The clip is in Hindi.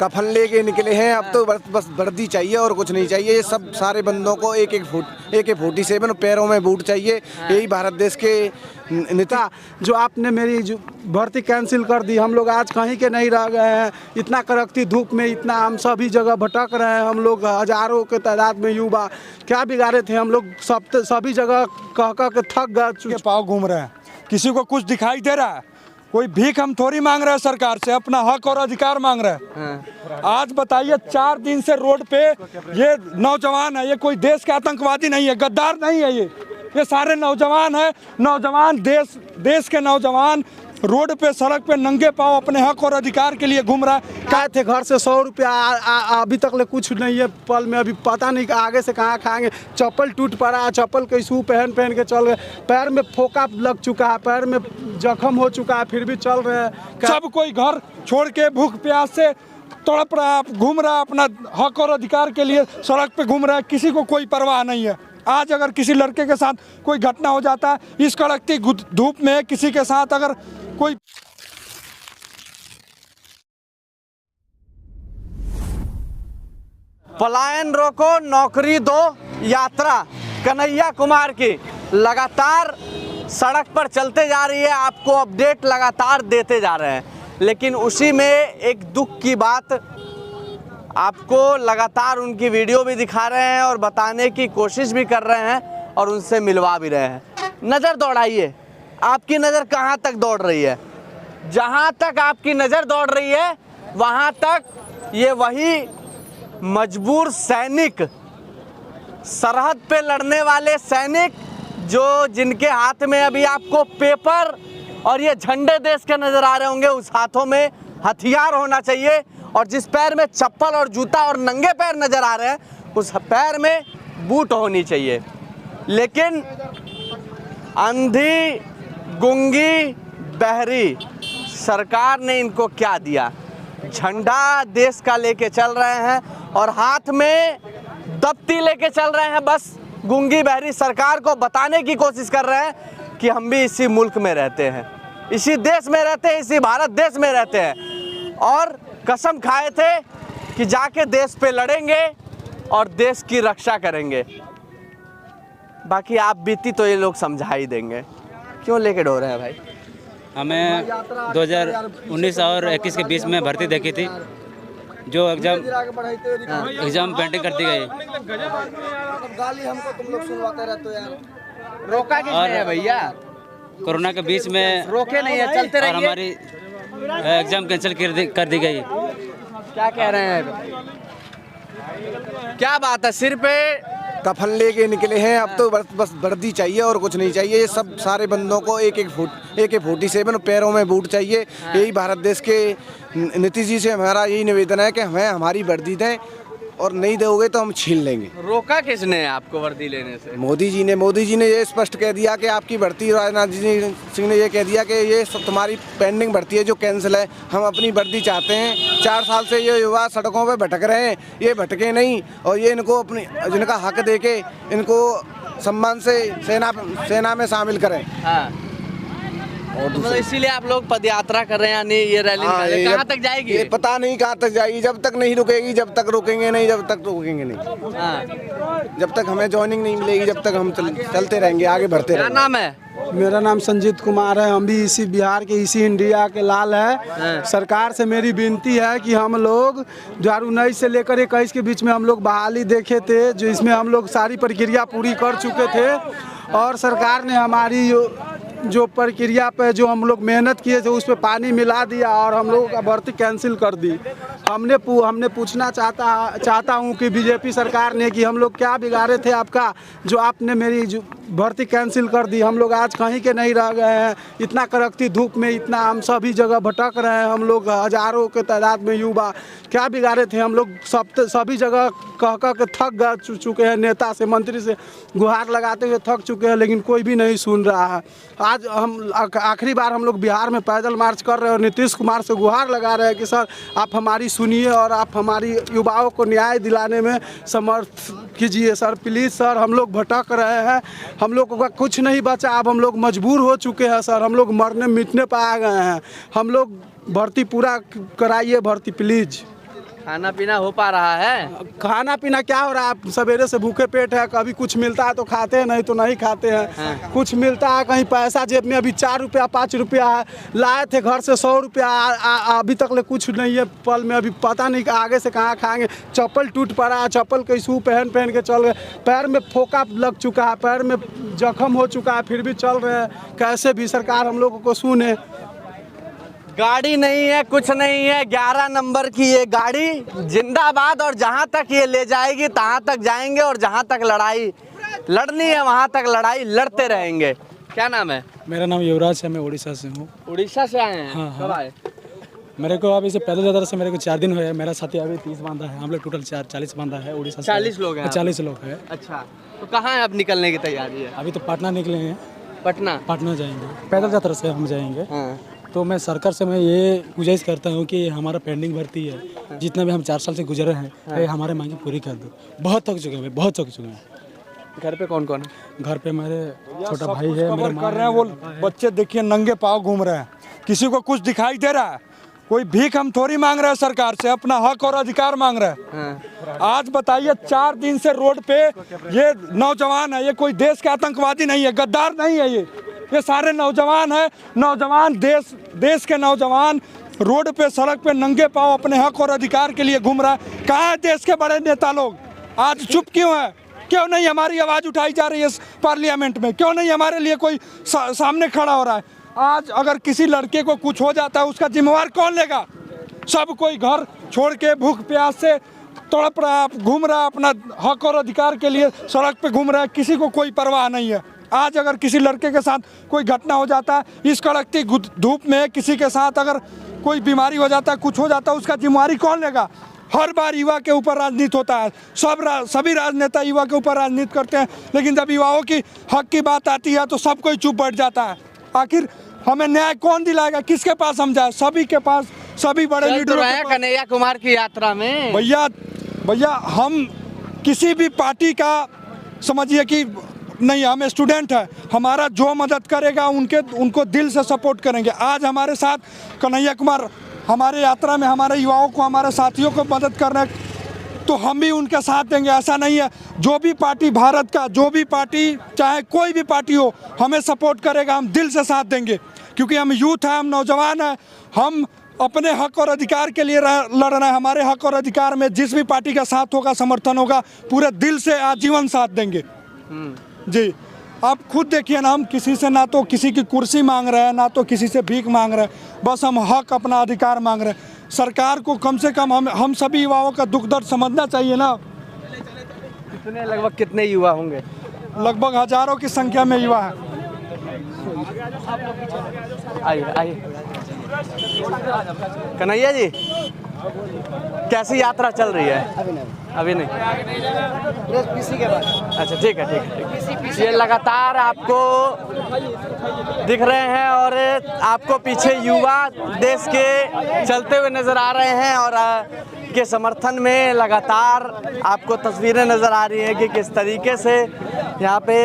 कफन लेके निकले हैं। अब तो बस वर्दी चाहिए और कुछ नहीं चाहिए। ये सब सारे बंदों को एक 47 पैरों में बूट चाहिए। यही भारत देश के नेता। जो आपने मेरी जो भर्ती कैंसिल कर दी, हम लोग आज कहीं के नहीं रह गए हैं। इतना कड़कती धूप में इतना हम सभी जगह भटक रहे हैं। हम लोग हजारों के तादाद में युवा क्या बिगाड़े थे हम लोग, सभी जगह कह के थक गए, पाँव घूम रहे हैं। किसी को कुछ दिखाई दे रहा है? कोई भीख हम थोड़ी मांग रहे हैं सरकार से, अपना हक और अधिकार मांग रहे हैं। आज बताइए 4 दिन से रोड पे ये नौजवान है, ये कोई देश के आतंकवादी नहीं है, गद्दार नहीं है, ये सारे नौजवान हैं। नौजवान देश के नौजवान रोड पे सड़क पे नंगे पाँव अपने हक और अधिकार के लिए घूम रहा है। कहे थे घर से 100 रुपया, अभी तक ले कुछ नहीं है। पल में अभी पता नहीं आगे से कहाँ खाएंगे। चप्पल टूट पड़ा, चप्पल के शू पहन के चल गए। पैर में फोका लग चुका है, पैर में जख्म हो चुका है, फिर भी चल रहे हैं। सब कोई घर छोड़ के भूख प्यास से तड़प रहा है, घूम रहा है, अपना हक और अधिकार के लिए सड़क पे घूम रहा है। किसी को कोई परवाह नहीं है। आज अगर किसी लड़के के साथ कोई घटना हो जाता है, इस कड़कती धूप में किसी के साथ अगर कोई पलायन रोको नौकरी दो यात्रा कन्हैया कुमार की लगातार सड़क पर चलते जा रही है। आपको अपडेट लगातार देते जा रहे हैं, लेकिन उसी में एक दुख की बात आपको लगातार उनकी वीडियो भी दिखा रहे हैं और बताने की कोशिश भी कर रहे हैं और उनसे मिलवा भी रहे हैं। नज़र दौड़ाइए, आपकी नज़र कहाँ तक दौड़ रही है? जहाँ तक आपकी नज़र दौड़ रही है वहाँ तक ये वही मजबूर सैनिक, सरहद पे लड़ने वाले सैनिक, जो जिनके हाथ में अभी आपको पेपर और ये झंडे देश के नज़र आ रहे होंगे, उस हाथों में हथियार होना चाहिए और जिस पैर में चप्पल और जूता और नंगे पैर नज़र आ रहे हैं, उस पैर में बूट होनी चाहिए। लेकिन अंधी, गूंगी, बहरी सरकार ने इनको क्या दिया? झंडा देश का लेके चल रहे हैं और हाथ में दफ्ती लेके चल रहे हैं। बस गूंगी बहरी सरकार को बताने की कोशिश कर रहे हैं कि हम भी इसी मुल्क में रहते हैं, इसी देश में रहते हैं, इसी भारत देश में रहते हैं। और कसम खाए थे कि जाके देश पे लड़ेंगे और देश की रक्षा करेंगे। बाकी आप बीती तो ये लोग समझा ही देंगे। क्यों लेके डो रहे हैं भाई? हमें 2019 और 21 के बीच में भर्ती देखी थी, जो एग्जाम पेंडिंग कर दी गई। गाली हमको तुम लोग सुनवाते रहते हो यार। रोका किसने है भैया? कोरोना के बीच में रोके नहीं है, चलते रहिए। और हमारी एग्जाम कैंसिल कर दी गई। क्या कह रहे हैं? क्या बात है? सिर पे कफन लेके निकले हैं। अब तो बस वर्दी चाहिए और कुछ नहीं चाहिए। ये सब सारे बंदों को एक 47 पैरों में बूट चाहिए। यही भारत देश के नीतीश जी से हमारा यही निवेदन है कि हमें हमारी वर्दी दें और नहीं दोगे तो हम छीन लेंगे। रोका किसने आपको वर्दी लेने से? मोदी जी ने ये स्पष्ट कह दिया कि आपकी भर्ती, राजनाथ सिंह ने ये कह दिया कि ये सब तुम्हारी पेंडिंग भर्ती है जो कैंसिल है, हम अपनी वर्दी चाहते हैं। 4 साल से ये युवा सड़कों पे भटक रहे हैं, ये भटके नहीं और ये इनको अपनी जिनका हक देके इनको सम्मान से सेना में शामिल करें। हाँ। और तो इसीलिए आप लोग पद यात्रा कर रहे हैं, यानी ये रैली कहाँ तक जाएगी? ये पता नहीं कहाँ तक जाएगी। जब तक नहीं रुकेगी, जब तक रुकेंगे नहीं, जब तक रुकेंगे नहीं। हाँ। जब तक हमें ज्वाइनिंग नहीं मिलेगी, जब तक हम चलते रहेंगे, आगे बढ़ते रहेंगे। क्या नाम है? मेरा नाम संजीत कुमार है। हम भी इसी बिहार के, इसी इंडिया के लाल है। सरकार से मेरी विनती है कि हम लोग 2019 से लेकर 21 के बीच में हम लोग बहाली देखे थे, जो इसमें हम लोग सारी प्रक्रिया पूरी कर चुके थे और सरकार ने हमारी जो प्रक्रिया पे जो हम लोग मेहनत किए थे उस पर पानी मिला दिया और हम लोगों का भर्ती कैंसिल कर दी। हमने पूछना चाहता हूँ कि बीजेपी सरकार ने कि हम लोग क्या बिगाड़े थे आपका, जो आपने मेरी जो भर्ती कैंसिल कर दी। हम लोग आज कहीं के नहीं रह गए हैं। इतना कड़कती धूप में इतना हम सभी जगह भटक रहे हैं। हम लोग हजारों के तादाद में युवा क्या बिगाड़े थे हम लोग, सभी जगह कह के थक चुके हैं। नेता से, मंत्री से गुहार लगाते हुए थक चुके हैं, लेकिन कोई भी नहीं सुन रहा है। आज हम आखिरी बार हम लोग बिहार में पैदल मार्च कर रहे हैं और नीतीश कुमार से गुहार लगा रहे हैं कि सर आप हमारी सुनिए और आप हमारी युवाओं को न्याय दिलाने में समर्थ कीजिए सर, प्लीज़ सर। हम लोग भटक रहे हैं, हम लोग का कुछ नहीं बचा। अब हम लोग मजबूर हो चुके हैं सर, हम लोग मरने मिटने पर आ गए हैं। हम लोग भर्ती पूरा कराइए, भर्ती प्लीज़। खाना पीना हो पा रहा है? खाना पीना क्या हो रहा है, सवेरे से भूखे पेट है, कभी कुछ मिलता है तो खाते हैं, नहीं तो नहीं खाते हैं। कुछ मिलता है कहीं पैसा जेब में, अभी 4 रुपया 5 रुपया है, लाए थे घर से 100 रुपया, अभी तक ले कुछ नहीं है पल में, अभी पता नहीं कि आगे से कहाँ खाएंगे। चप्पल टूट पड़ा है, चप्पल के शू पहन के चल गए, पैर में फोका लग चुका है, पैर में जख्म हो चुका है, फिर भी चल रहे हैं। कैसे भी सरकार हम लोगों को सुने। गाड़ी नहीं है, कुछ नहीं है, 11 नंबर की ये गाड़ी जिंदाबाद, और जहां तक ये ले जाएगी तहां तक जाएंगे, और जहां तक लड़ाई लड़नी है वहां तक लड़ाई लड़ते रहेंगे। क्या नाम है? मेरा नाम युवराज है, मैं उड़ीसा से हूँ। उड़ीसा से आए हैं? हाँ। कब आए? मेरे को अभी से पैदल यात्रा से मेरे को 4 दिन हुए हैं। मेरा साथी अभी 30 बांधा है, हम लोग टोटल 40 बांधा है उड़ीसा से। 40 लोग हैं? 40 लोग हैं। अच्छा, तो कहाँ है अब निकलने की तैयारी है? अभी तो पटना निकले हैं, पटना जाएंगे, पैदल यात्रा से हम जाएंगे। हाँ। तो मैं सरकार से मैं ये गुजारिश करता हूँ कि हमारा पेंडिंग भर्ती है, जितना भी हम 4 साल से गुजरे हैं, ये हमारे मांगे पूरी कर दो। बहुत थक चुके हैं, बहुत थक चुके हैं। घर पे कौन कौन है? घर पे मेरे छोटा भाई है, मेरे माँ कर रहे हैं। वो बच्चे देखिए नंगे पाँव घूम रहे हैं, किसी को कुछ दिखाई दे रहा है? कोई भीख हम थोड़ी मांग रहे हैं सरकार से, अपना हक और अधिकार मांग रहे हैं। आज बताइए 4 दिन से रोड पे ये नौजवान है, ये कोई देश के आतंकवादी नहीं है, गद्दार नहीं है, ये सारे नौजवान है, नौजवान देश के नौजवान रोड पे सड़क पे नंगे पाँव अपने हक और अधिकार के लिए घूम रहा है। कहाँ है देश के बड़े नेता लोग? आज चुप क्यों है? क्यों नहीं हमारी आवाज़ उठाई जा रही है पार्लियामेंट में? क्यों नहीं हमारे लिए कोई सामने खड़ा हो रहा है? आज अगर किसी लड़के को कुछ हो जाता है, उसका जिम्मेवार कौन लेगा? सब कोई घर छोड़ के भूख प्यास से तड़प रहा है, घूम रहा है, अपना हक और अधिकार के लिए सड़क पे घूम रहा है, किसी को कोई परवाह नहीं है। आज अगर किसी लड़के के साथ कोई घटना हो जाता है, इस कड़कती धूप में किसी के साथ अगर कोई बीमारी हो जाता है, कुछ हो जाता है, उसका जिम्मेवारी कौन लेगा? हर बार युवा के ऊपर राजनीति होता है, सभी राजनेता युवा के ऊपर राजनीति करते हैं, लेकिन जब युवाओं की हक की बात आती है तो सब कोई चुप बैठ जाता है। आखिर हमें न्याय कौन दिलाएगा? किसके पास हम जाए? सभी के पास, सभी बड़े लीडरों के पास। कन्हैया कुमार की यात्रा में भैया हम किसी भी पार्टी का समझिए कि नहीं, हम स्टूडेंट है, हमारा जो मदद करेगा उनको दिल से सपोर्ट करेंगे। आज हमारे साथ कन्हैया कुमार हमारे यात्रा में हमारे युवाओं को, हमारे साथियों को मदद कर रहे हैं, तो हम भी उनके साथ देंगे। ऐसा नहीं है, जो भी पार्टी भारत का, जो भी पार्टी, चाहे कोई भी पार्टी हो, हमें सपोर्ट करेगा, हम दिल से साथ देंगे, क्योंकि हम यूथ हैं, हम नौजवान हैं, हम अपने हक और अधिकार के लिए लड़ रहे हैं। हमारे हक और अधिकार में जिस भी पार्टी का साथ होगा, समर्थन होगा, पूरे दिल से आजीवन साथ देंगे। जी, आप खुद देखिए ना, हम किसी से ना तो किसी की कुर्सी मांग रहे हैं, ना तो किसी से भीख मांग रहे हैं, बस हम हक, अपना अधिकार मांग रहे हैं। सरकार को कम से कम हम सभी युवाओं का दुख दर्द समझना चाहिए ना। लगभग कितने युवा होंगे? लगभग हजारों की संख्या में युवा है। आइए कन्हैया जी, कैसी यात्रा चल रही है? अभी नहीं। अच्छा, ठीक है। ये लगातार आपको दिख रहे हैं, और आपको पीछे युवा देश के चलते हुए नजर आ रहे हैं, और के समर्थन में लगातार आपको तस्वीरें नजर आ रही हैं कि किस तरीके से यहाँ पे